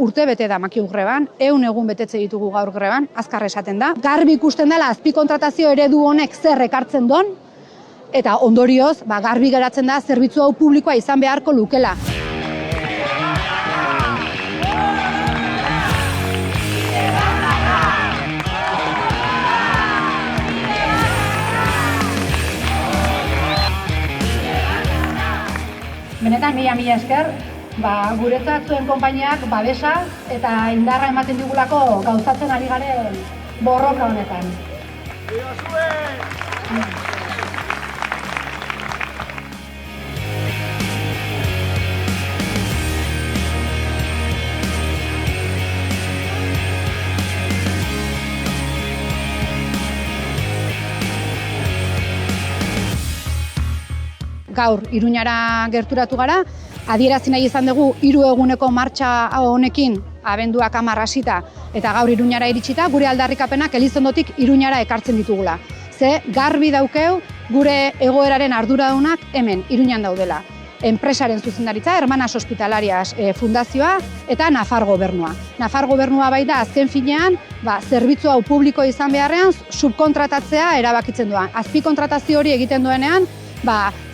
urte bete da makigu greban, 100 egun betetze ditugu gaur greban, azkar esaten da. Garbi ikusten dela azpikontratazio eredu honek zer ekartzen don, eta ondorioz, garbi geratzen da zerbitzu hau publikoa izan beharko lukela. Benetan, mila esker, guretzat zuen konpainiak babesa eta indarra ematen digulako gauzatzen ari garen borroka honetan. Gaur Iruñara gerturatu gara, adierazi nahi izan dugu 3 eguneko martxa honekin abenduak 10 hasita eta gaur Iruñara iritsita gure aldarrikapenak Elizondotik Iruñara ekartzen ditugula. Ze garbi daukeu gure egoeraren arduradunak hemen Iruñan daudela. Enpresaren zuzendaritza, Hermanas Hospitalarias Fundazioa eta Nafar Gobernua. Nafar Gobernua baita azken finean, zerbitzu hau publiko izan beharrean subkontratatzea erabakitzen doa. Azpikontratazio hori egiten duenean,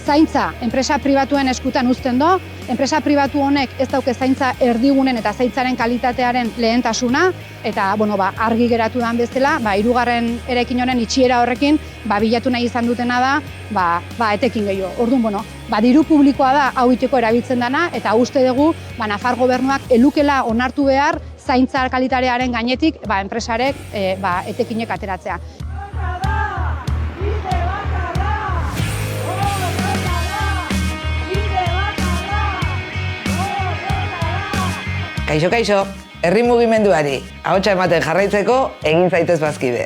zaintza enpresa pribatuen eskutan uzten do, enpresa pribatu honek ez dauke zaintza erdigunen eta zaintzaren kalitatearen lehentasuna, eta argi geratu den bezala, 3. eraikin honen itxiera horrekin, bilatu nahi izan dutena da, etekin gehiago. Orduan, diru publikoa da hau iteko erabiltzen dana, eta uste dugu, Nafar Gobernuak elukela onartu behar zaintza kalitatearen gainetik, enpresarek etekinek ateratzea. Kaixo, herri mugimenduari ahotsa ematen jarraitzeko egin zaitez bazkide.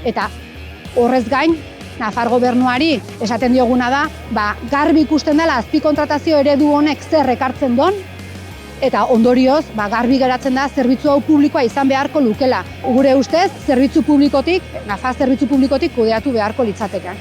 Eta horrez gain, Nafar Gobernuari esaten dioguna da, garbi ikusten dela azpikontratazio eredu honek zer ekartzen don, eta ondorioz, garbi geratzen da zerbitzu hau publikoa izan beharko lukela. Gure ustez, zerbitzu publikotik, Nafar zerbitzu publikotik kudeatu beharko litzateke.